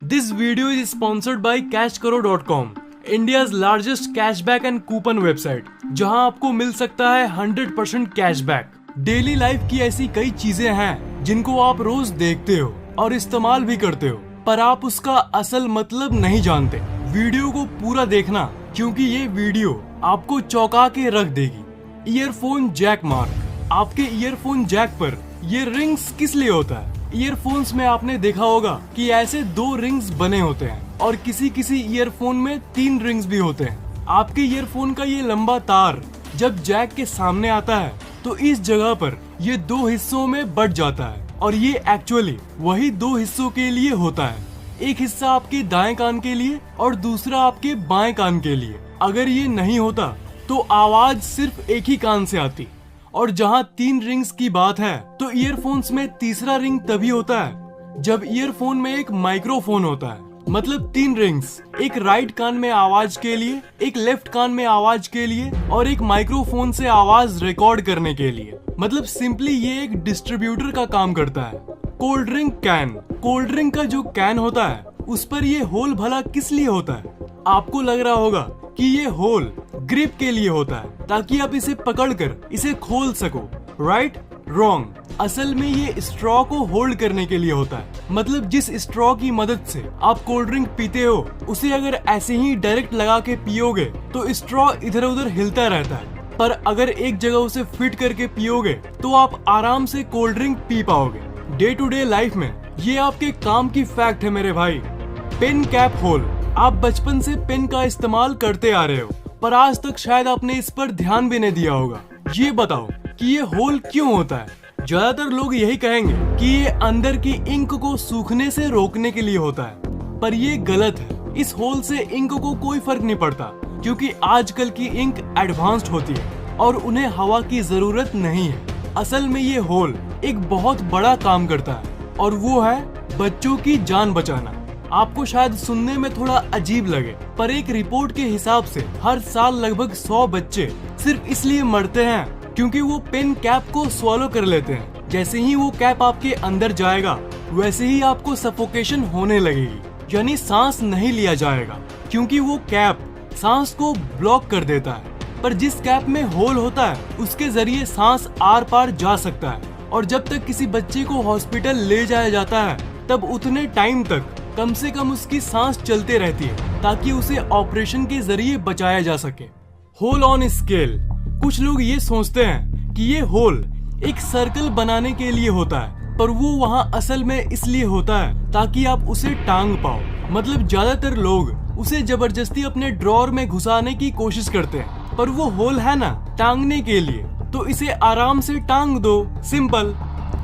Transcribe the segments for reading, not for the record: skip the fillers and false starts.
This video is sponsored by cashkaro.com, India's largest cashback and coupon website, जहां आपको मिल सकता है 100% कैशबैक। डेली लाइफ की ऐसी कई चीजें हैं जिनको आप रोज देखते हो और इस्तेमाल भी करते हो, पर आप उसका असल मतलब नहीं जानते। वीडियो को पूरा देखना, क्योंकि ये वीडियो आपको चौंका के रख देगी। Earphone jack mark. आपके ईयरफोन जैक पर ये रिंग्स किस लिए होता है? ईयरफोन्स में आपने देखा होगा कि ऐसे 2 रिंग्स बने होते हैं और किसी किसी ईयरफोन में 3 रिंग्स भी होते हैं। आपके ईयरफोन का ये लंबा तार जब जैक के सामने आता है तो इस जगह पर ये 2 हिस्सों में बट जाता है, और ये एक्चुअली वही 2 हिस्सों के लिए होता है। एक हिस्सा आपके दाएं कान के लिए और दूसरा आपके बाएं कान के लिए। अगर ये नहीं होता तो आवाज सिर्फ एक ही कान से आती। और जहाँ 3 रिंग्स की बात है तो ईयरफोन्स में तीसरा रिंग तभी होता है जब ईयरफोन में एक माइक्रोफोन होता है। मतलब 3 रिंग्स, एक राइट कान में आवाज के लिए, एक लेफ्ट कान में आवाज के लिए और एक माइक्रोफोन से आवाज रिकॉर्ड करने के लिए। मतलब सिंपली ये एक डिस्ट्रीब्यूटर का काम करता है। Cold drink can. Cold drink का जो कैन होता है उस पर ये होल भला किस लिए होता है? आपको लग रहा होगा कि ये होल ग्रिप के लिए होता है, ताकि आप इसे पकड़कर इसे खोल सको। राइट? रॉन्ग। असल में ये स्ट्रॉ को होल्ड करने के लिए होता है। मतलब जिस स्ट्रॉ की मदद से आप कोल्ड ड्रिंक पीते हो, उसे अगर ऐसे ही डायरेक्ट लगा के पियोगे तो स्ट्रॉ इधर उधर हिलता रहता है, पर अगर एक जगह उसे फिट करके पियोगे तो आप आराम से कोल्ड ड्रिंक पी पाओगे। डे टू डे लाइफ में ये आपके काम की फैक्ट है मेरे भाई। Pen cap hole. आप बचपन से पेन का इस्तेमाल करते आ रहे हो, पर आज तक शायद आपने इस पर ध्यान भी नहीं दिया होगा। ये बताओ कि ये होल क्यों होता है? ज्यादातर लोग यही कहेंगे कि ये अंदर की इंक को सूखने से रोकने के लिए होता है, पर ये गलत है। इस होल से इंक को कोई फर्क नहीं पड़ता, क्योंकि आजकल की इंक एडवांस्ड होती है और उन्हें हवा की जरूरत नहीं है। असल में ये होल एक बहुत बड़ा काम करता है, और वो है बच्चों की जान बचाना। आपको शायद सुनने में थोड़ा अजीब लगे, पर एक रिपोर्ट के हिसाब से हर साल लगभग 100 बच्चे सिर्फ इसलिए मरते हैं क्योंकि वो पेन कैप को स्वॉलो कर लेते हैं। जैसे ही वो कैप आपके अंदर जाएगा, वैसे ही आपको सफोकेशन होने लगेगी, यानी सांस नहीं लिया जाएगा, क्योंकि वो कैप सांस को ब्लॉक कर देता है। पर जिस कैप में होल होता है उसके जरिए सांस आर पार जा सकता है, और जब तक किसी बच्चे को हॉस्पिटल ले जाया जाता है तब उतने टाइम तक कम से कम उसकी सांस चलते रहती है, ताकि उसे ऑपरेशन के जरिए बचाया जा सके। Hole on scale. कुछ लोग ये सोचते हैं कि ये होल एक सर्कल बनाने के लिए होता है, पर वो वहाँ असल में इसलिए होता है ताकि आप उसे टांग पाओ। मतलब ज्यादातर लोग उसे जबरदस्ती अपने ड्रॉअर में घुसाने की कोशिश करते हैं, पर वो होल है ना टांगने के लिए, तो इसे आराम से टांग दो। सिंपल,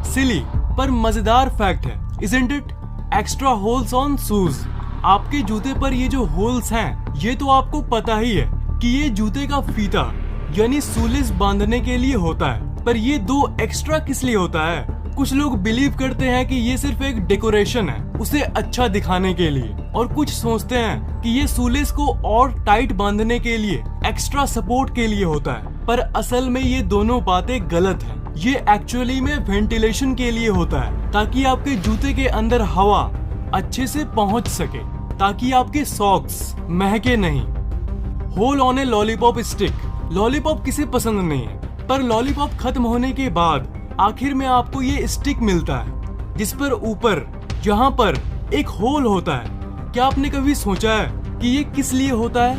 सिली, पर मजेदार फैक्ट है, isn't it? Extra holes on shoes. आपके जूते पर ये जो होल्स हैं, ये तो आपको पता ही है कि ये जूते का फीता यानी सूलेस बांधने के लिए होता है, पर ये 2 एक्स्ट्रा किस लिए होता है? कुछ लोग बिलीव करते हैं कि ये सिर्फ एक डेकोरेशन है, उसे अच्छा दिखाने के लिए, और कुछ सोचते हैं कि ये सूलेस को और टाइट बांधने के लिए, एक्स्ट्रा सपोर्ट के लिए होता है। पर असल में ये दोनों बातें गलत है। ये एक्चुअली में वेंटिलेशन के लिए होता है, ताकि आपके जूते के अंदर हवा अच्छे से पहुंच सके, ताकि आपके सॉक्स महके नहीं। Hole on a lollipop stick. Lollipop किसे पसंद नहीं है, पर लॉलीपॉप खत्म होने के बाद आखिर में आपको ये स्टिक मिलता है, जिस पर ऊपर यहाँ पर एक होल होता है। क्या आपने कभी सोचा है कि ये किस लिए होता है?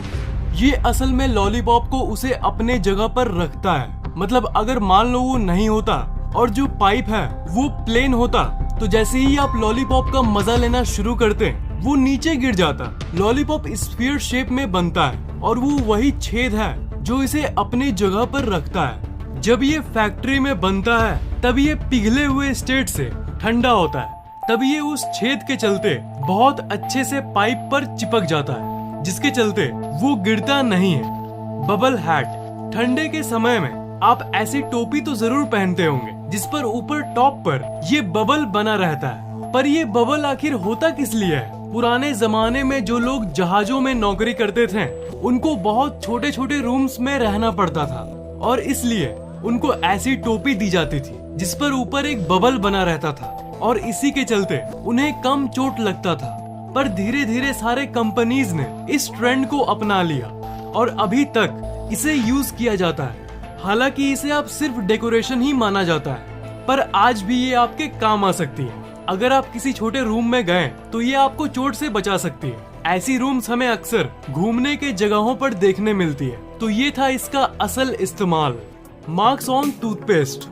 ये असल में लॉलीपॉप को उसे अपने जगह पर रखता है। मतलब अगर मान लो वो नहीं होता और जो पाइप है वो प्लेन होता, तो जैसे ही आप लॉलीपॉप का मजा लेना शुरू करते हैं, वो नीचे गिर जाता। लॉलीपॉप स्फीयर शेप में बनता है, और वो वही छेद है जो इसे अपने जगह पर रखता है। जब ये फैक्ट्री में बनता है तब ये पिघले हुए स्टेट से ठंडा होता है, तब ये उस छेद के चलते बहुत अच्छे से पाइप पर चिपक जाता है, जिसके चलते वो गिरता नहीं है। Bubble hat. ठंडे के समय में आप ऐसी टोपी तो जरूर पहनते होंगे जिस पर ऊपर टॉप पर ये बबल बना रहता है, पर ये बबल आखिर होता किस लिए है? पुराने जमाने में जो लोग जहाजों में नौकरी करते थे, उनको बहुत छोटे छोटे रूम्स में रहना पड़ता था, और इसलिए उनको ऐसी टोपी दी जाती थी जिस पर ऊपर एक बबल बना रहता था, और इसी के चलते उन्हें कम चोट लगता था। पर धीरे धीरे सारे कंपनीज ने इस ट्रेंड को अपना लिया और अभी तक इसे यूज किया जाता है। हालांकि इसे अब सिर्फ डेकोरेशन ही माना जाता है, पर आज भी ये आपके काम आ सकती है। अगर आप किसी छोटे रूम में गए तो ये आपको चोट से बचा सकती है। ऐसी रूम्स हमें अक्सर घूमने के जगहों पर देखने मिलती है। तो ये था इसका असल इस्तेमाल। मार्क्स ऑन टूथपेस्ट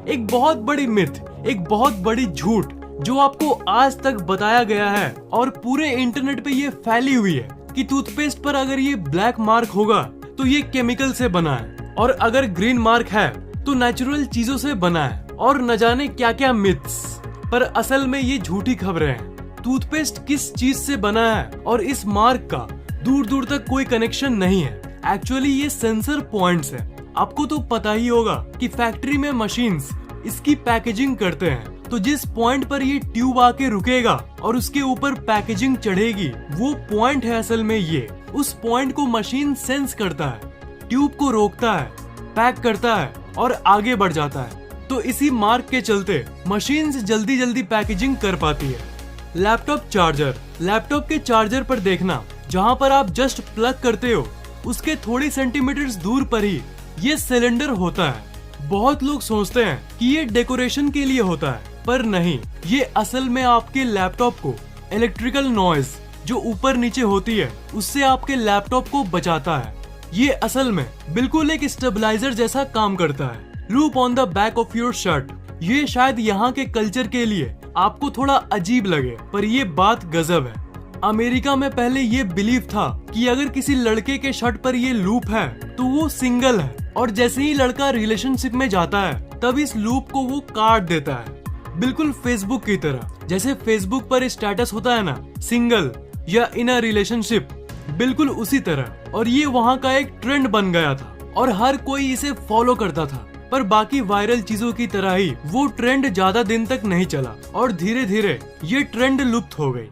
एक बहुत बड़ी मिथ, एक बहुत बड़ी झूठ जो आपको आज तक बताया गया है और पूरे इंटरनेट पे ये फैली हुई है कि टूथपेस्ट पर अगर ये ब्लैक मार्क होगा तो ये केमिकल से बना है, और अगर ग्रीन मार्क है तो नेचुरल चीजों से बना है, और न जाने क्या क्या मिथ्स। पर असल में ये झूठी खबरें हैं। टूथपेस्ट किस चीज से बना है और इस मार्क का दूर दूर तक कोई कनेक्शन नहीं है। एक्चुअली ये सेंसर पॉइंट्स है। आपको तो पता ही होगा कि फैक्ट्री में मशीन्स इसकी पैकेजिंग करते हैं, तो जिस पॉइंट पर ये ट्यूब आके रुकेगा और उसके ऊपर पैकेजिंग चढ़ेगी, वो पॉइंट है असल में ये। उस पॉइंट को मशीन सेंस करता है, ट्यूब को रोकता है, पैक करता है और आगे बढ़ जाता है। तो इसी मार्क के चलते मशीन जल्दी जल्दी पैकेजिंग कर पाती है। लैपटॉप चार्जर, लैपटॉप के चार्जर पर देखना, जहाँ पर आप जस्ट प्लग करते हो उसके थोड़ी सेंटीमीटर्स दूर पर ही ये सिलेंडर होता है। बहुत लोग सोचते हैं कि ये डेकोरेशन के लिए होता है, पर नहीं, ये असल में आपके लैपटॉप को इलेक्ट्रिकल नॉइज जो ऊपर नीचे होती है उससे आपके लैपटॉप को बचाता है। ये असल में बिल्कुल एक स्टेबलाइजर जैसा काम करता है। Loop on the back of your shirt, ये शायद यहाँ के कल्चर के लिए आपको थोड़ा अजीब लगे, पर ये बात गजब है। अमेरिका में पहले ये बिलीव था कि अगर किसी लड़के के शर्ट पर ये लूप है तो वो सिंगल है, और जैसे ही लड़का रिलेशनशिप में जाता है तब इस लूप को वो काट देता है। बिल्कुल फेसबुक की तरह। जैसे फेसबुक पर स्टेटस होता है ना, सिंगल या इन अ रिलेशनशिप, बिल्कुल उसी तरह। और ये वहाँ का एक ट्रेंड बन गया था और हर कोई इसे फॉलो करता था। पर बाकी वायरल चीजों की तरह ही वो ट्रेंड ज्यादा दिन तक नहीं चला और धीरे धीरे ये ट्रेंड लुप्त हो गई।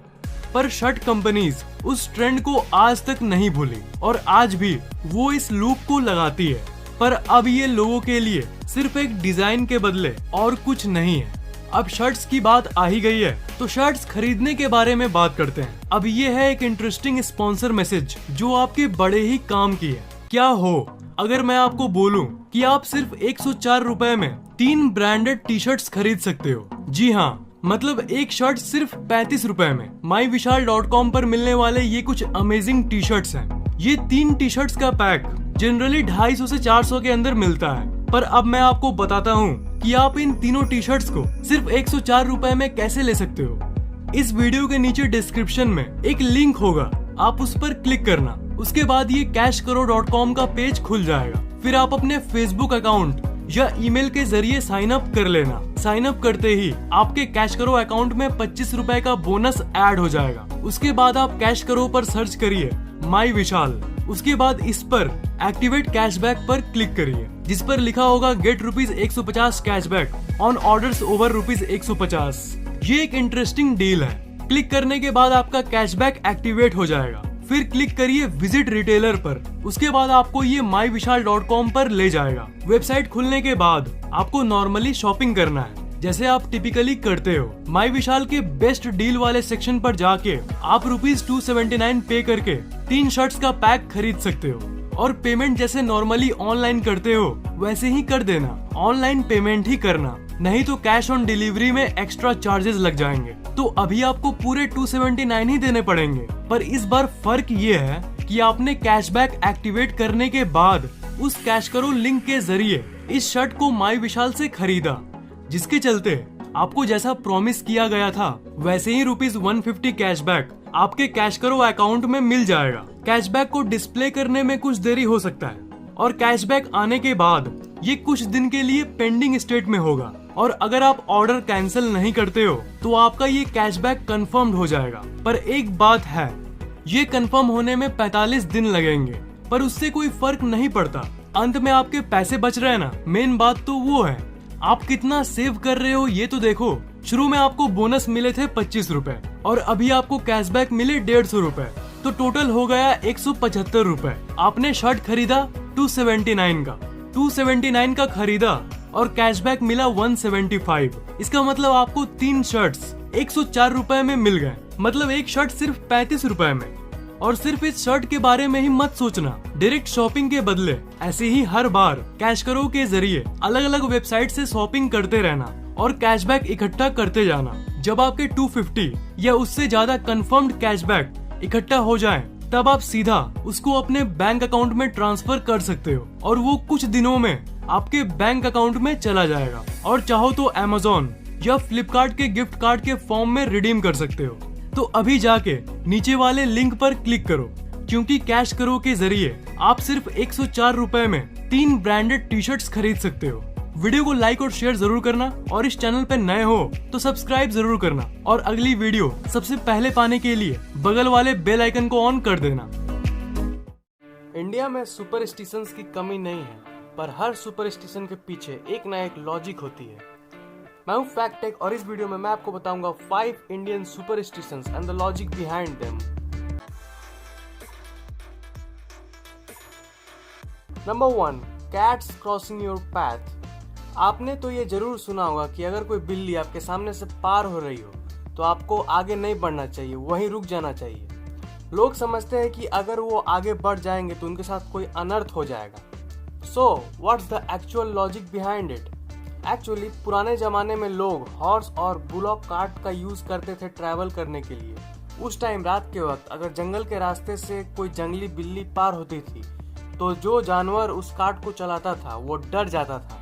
पर शर्ट कंपनीज उस ट्रेंड को आज तक नहीं भूली और आज भी वो इस लूप को लगाती है। पर अब ये लोगों के लिए सिर्फ एक डिजाइन के बदले और कुछ नहीं है। अब शर्ट्स की बात आ ही गई है तो शर्ट्स खरीदने के बारे में बात करते हैं। अब ये है एक इंटरेस्टिंग स्पॉन्सर मैसेज जो आपके बड़े ही काम की है। क्या हो अगर मैं आपको बोलूं कि आप सिर्फ 104 रुपए में 3 ब्रांडेड टी शर्ट्स खरीद सकते हो। जी हाँ, मतलब एक शर्ट सिर्फ 35 रुपए में myvishal.com पर मिलने वाले ये कुछ अमेजिंग टी शर्ट्स हैं। ये 3 टी शर्ट्स का पैक जनरली 250 से 400 के अंदर मिलता है, पर अब मैं आपको बताता हूँ कि आप इन तीनों टी शर्ट्स को सिर्फ 104 रुपए में कैसे ले सकते हो। इस वीडियो के नीचे डिस्क्रिप्शन में एक लिंक होगा, आप उस पर क्लिक करना। उसके बाद ये cashkaro.com का पेज खुल जाएगा। फिर आप अपने फेसबुक अकाउंट या ईमेल के जरिए साइन अप कर लेना। साइन अप करते ही आपके कैश करो अकाउंट में 25 रुपए का बोनस ऐड हो जाएगा। उसके बाद आप कैश करो पर सर्च करिए माई विशाल। उसके बाद इस पर एक्टिवेट कैशबैक पर क्लिक करिए, जिस पर लिखा होगा get ₹150 cashback on orders over ₹150। ये एक इंटरेस्टिंग डील है। क्लिक करने के बाद आपका कैशबैक एक्टिवेट हो जाएगा। फिर क्लिक करिए विजिट रिटेलर पर। उसके बाद आपको ये myvishal.com पर ले जाएगा। वेबसाइट खुलने के बाद आपको नॉर्मली शॉपिंग करना है जैसे आप टिपिकली करते हो। माई विशाल के बेस्ट डील वाले सेक्शन पर जाके आप ₹279 पे करके 3 शर्ट्स का पैक खरीद सकते हो। और पेमेंट जैसे नॉर्मली ऑनलाइन करते हो वैसे ही कर देना। ऑनलाइन पेमेंट ही करना, नहीं तो कैश ऑन डिलीवरी में एक्स्ट्रा चार्जेस लग जाएंगे। तो अभी आपको पूरे 279 ही देने पड़ेंगे। पर इस बार फर्क ये है कि आपने कैशबैक एक्टिवेट करने के बाद उस कैश करो लिंक के जरिए इस शर्ट को माई विशाल से खरीदा, जिसके चलते आपको जैसा प्रॉमिस किया गया था वैसे ही ₹150 कैशबैक आपके कैश करो अकाउंट में मिल जाएगा। कैशबैक को डिस्प्ले करने में कुछ देरी हो सकता है और कैशबैक आने के बाद ये कुछ दिन के लिए पेंडिंग स्टेट में होगा। और अगर आप ऑर्डर कैंसिल नहीं करते हो तो आपका ये कैशबैक कंफर्म हो जाएगा। पर एक बात है, ये कंफर्म होने में 45 दिन लगेंगे, पर उससे कोई फर्क नहीं पड़ता। अंत में आपके पैसे बच रहे हैं ना। मेन बात तो वो है आप कितना सेव कर रहे हो ये तो देखो। शुरू में आपको बोनस मिले थे 25 रुपए और अभी आपको कैशबैक मिले 150 रुपए, तो टोटल हो गया 175 रुपए। आपने शर्ट खरीदा 279 का खरीदा और कैशबैक मिला 175। इसका मतलब आपको 3 शर्ट्स 104 रुपए में मिल गए। मतलब एक शर्ट सिर्फ 35 रुपए में। और सिर्फ इस शर्ट के बारे में ही मत सोचना, डायरेक्ट शॉपिंग के बदले ऐसे ही हर बार कैश करो के जरिए अलग अलग वेबसाइट से शॉपिंग करते रहना और कैशबैक इकट्ठा करते जाना। जब आपके 250 या उससे ज्यादा कंफर्म्ड कैशबैक इकट्ठा हो जाएं, तब आप सीधा उसको अपने बैंक अकाउंट में ट्रांसफर कर सकते हो और वो कुछ दिनों में आपके बैंक अकाउंट में चला जाएगा। और चाहो तो Amazon या फ्लिपकार्ट के गिफ्ट कार्ड के फॉर्म में रिडीम कर सकते हो। तो अभी जाके नीचे वाले लिंक पर क्लिक करो, क्योंकि कैश करो के जरिए आप सिर्फ 104 रुपए में 3 ब्रांडेड टी शर्ट्स खरीद सकते हो। वीडियो को लाइक और शेयर जरूर करना और इस चैनल पे नए हो तो सब्सक्राइब जरूर करना और अगली वीडियो सबसे पहले पाने के लिए बगल वाले बेल आइकन को ऑन कर देना। इंडिया में सुपरस्टिशंस की कमी नहीं है, पर हर सुपरस्टिशन के पीछे एक ना एक लॉजिक होती है। मैं हूं फैक्ट टेक और इस वीडियो में मैं आपको बताऊंगा 5 Indian superstitions and the logic behind them. Number 1, cats crossing your path. आपने तो ये जरूर सुना होगा कि अगर कोई बिल्ली आपके सामने से पार हो रही हो तो आपको आगे नहीं बढ़ना चाहिए, वहीं रुक जाना चाहिए। लोग समझते हैं कि अगर वो आगे बढ़ जाएंगे तो उनके साथ कोई अनर्थ हो जाएगा। So what's the actual logic behind it? Actually पुराने जमाने में लोग हॉर्स और बुलॉक कार्ट का यूज करते थे ट्रैवल करने के लिए। उस टाइम रात के वक्त अगर जंगल के रास्ते से कोई जंगली बिल्ली पार होती थी तो जो जानवर उस कार्ट को चलाता था वो डर जाता था,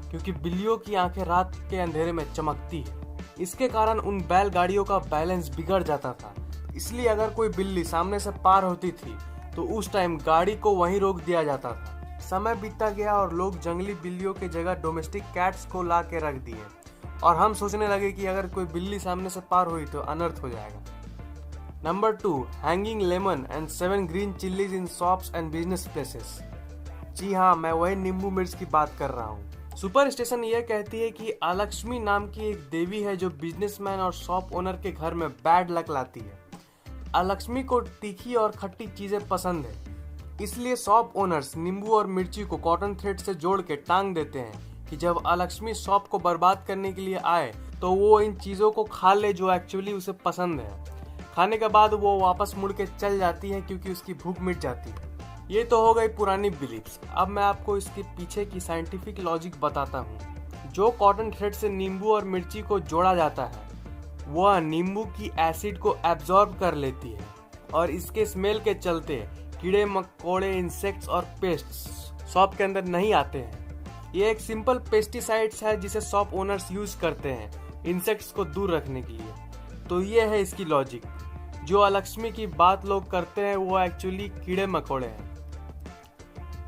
क्योंकि बिल्लियों की आंखें रात के अंधेरे में चमकती है। इसके कारण उन बैलगाड़ियों का बैलेंस बिगड़ जाता था। इसलिए अगर कोई बिल्ली सामने से पार होती थी तो उस टाइम गाड़ी को वहीं रोक दिया जाता था। समय बीतता गया और लोग जंगली बिल्लियों के जगह डोमेस्टिक कैट्स को ला के रख दिए और हम सोचने लगे कि अगर कोई बिल्ली सामने से पार हुई तो अनर्थ हो जाएगा। Number 2, hanging lemon and 7 green chillies in shops and business places. जी हाँ, मैं वही नींबू मिर्च की बात कर रहा हूँ। सुपरस्टिशन यह कहती है कि अलक्ष्मी नाम की एक देवी है जो बिजनेसमैन और शॉप ओनर के घर में बैड लक लाती है। अलक्ष्मी को तीखी और खट्टी चीजें पसंद है, इसलिए शॉप ओनर्स नींबू और मिर्ची को कॉटन थ्रेड से जोड़ के टांग देते हैं कि जब अलक्ष्मी शॉप को बर्बाद करने के लिए आए तो वो इन चीजों को खा ले जो एक्चुअली उसे पसंद है। खाने के बाद वो वापस मुड़ के चल जाती है क्योंकि उसकी भूख मिट जाती है। ये तो हो गई पुरानी बिलीफ्स। अब मैं आपको इसके पीछे की साइंटिफिक लॉजिक बताता हूँ। जो कॉटन थ्रेड से नींबू और मिर्ची को जोड़ा जाता है वह नींबू की एसिड को एब्जॉर्ब कर लेती है और इसके स्मेल के चलते कीड़े मकोड़े, इंसेक्ट्स और पेस्ट्स शॉप के अंदर नहीं आते हैं। ये एक सिंपल पेस्टिसाइड्स है जिसे शॉप ओनर्स यूज करते हैं इंसेक्ट्स को दूर रखने के लिए। तो ये है इसकी लॉजिक। जो अलक्ष्मी की बात लोग करते हैं वो एक्चुअली कीड़े मकोड़े हैं।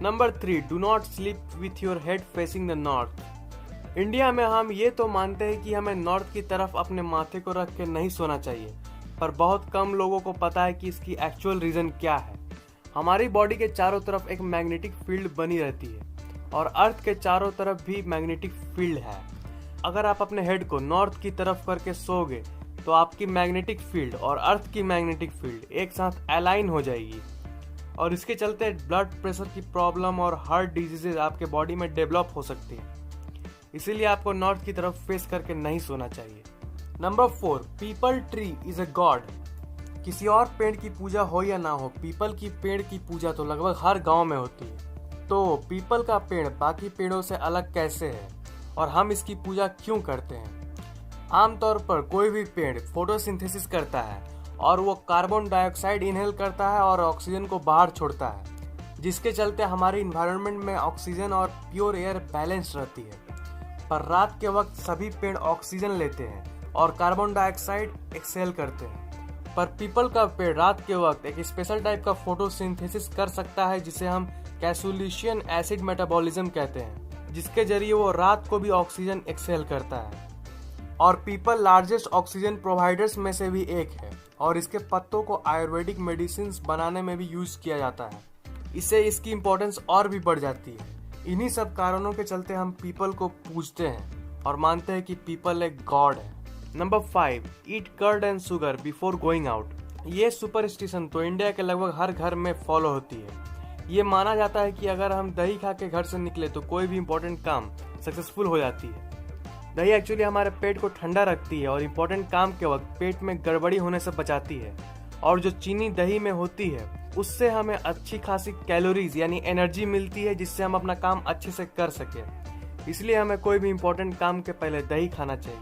Number 3, do not sleep with your head facing the north. India में हम ये तो मानते हैं कि हमें नॉर्थ की तरफ अपने माथे को रख के नहीं सोना चाहिए, पर बहुत कम लोगों को पता है कि इसकी एक्चुअल रीजन क्या है। हमारी बॉडी के चारों तरफ एक मैग्नेटिक फील्ड बनी रहती है और अर्थ के चारों तरफ भी मैग्नेटिक फील्ड है। अगर आप अपने हेड को नॉर्थ की तरफ करके सोओगे तो आपकी मैग्नेटिक फील्ड और अर्थ की मैग्नेटिक फील्ड एक साथ अलाइन हो जाएगी और इसके चलते ब्लड प्रेशर की प्रॉब्लम और हार्ट डिजीजेज आपके बॉडी में डेवलप हो सकती है। इसीलिए आपको नॉर्थ की तरफ फेस करके नहीं सोना चाहिए। Number 4, people tree is a God. किसी और पेड़ की पूजा हो या ना हो, पीपल की पेड़ की पूजा तो लगभग हर गांव में होती है। तो पीपल का पेड़ बाकी पेड़ों से अलग कैसे है और हम इसकी पूजा क्यों करते हैं? आमतौर पर कोई भी पेड़ फोटोसिंथेसिस करता है और वो कार्बन डाइऑक्साइड इनहेल करता है और ऑक्सीजन को बाहर छोड़ता है, जिसके चलते हमारी इन्वायरमेंट में ऑक्सीजन और प्योर एयर बैलेंस रहती है। पर रात के वक्त सभी पेड़ ऑक्सीजन लेते हैं और कार्बन डाइऑक्साइड एक्सहेल करते हैं। पर पीपल का पेड़ रात के वक्त एक स्पेशल टाइप का फोटोसिंथेसिस कर सकता है जिसे हम कैसुलिशियन एसिड मेटाबॉलिज्म कहते हैं, जिसके जरिए वो रात को भी ऑक्सीजन एक्सहेल करता है। और पीपल लार्जेस्ट ऑक्सीजन प्रोवाइडर्स में से भी एक है और इसके पत्तों को आयुर्वेदिक मेडिसिन बनाने में भी यूज किया जाता है। इससे इसकी इम्पोर्टेंस और भी बढ़ जाती है। इन्हीं सब कारणों के चलते हम पीपल को पूजते हैं और मानते हैं कि पीपल एक गॉड है। Number 5, eat curd and sugar before going out. ये सुपरस्टिशन तो इंडिया के लगभग हर घर में फॉलो होती है। ये माना जाता है कि अगर हम दही खा के घर से निकले तो कोई भी इम्पोर्टेंट काम सक्सेसफुल हो जाती है। दही एक्चुअली हमारे पेट को ठंडा रखती है और इम्पोर्टेंट काम के वक्त पेट में गड़बड़ी होने से बचाती है। और जो चीनी दही में होती है उससे हमें अच्छी खासी कैलोरीज यानी एनर्जी मिलती है, जिससे हम अपना काम अच्छे से कर सकें। इसलिए हमें कोई भी इम्पोर्टेंट काम के पहले दही खाना चाहिए।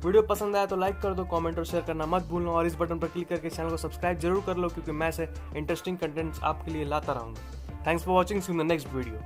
वीडियो पसंद आया तो लाइक कर दो, कमेंट और शेयर करना मत भूलना और इस बटन पर क्लिक करके चैनल को सब्सक्राइब जरूर कर लो, क्योंकि मैं ऐसे इंटरेस्टिंग कंटेंट्स आपके लिए लाता रहूंगा। Thanks for watching, see you in the next video.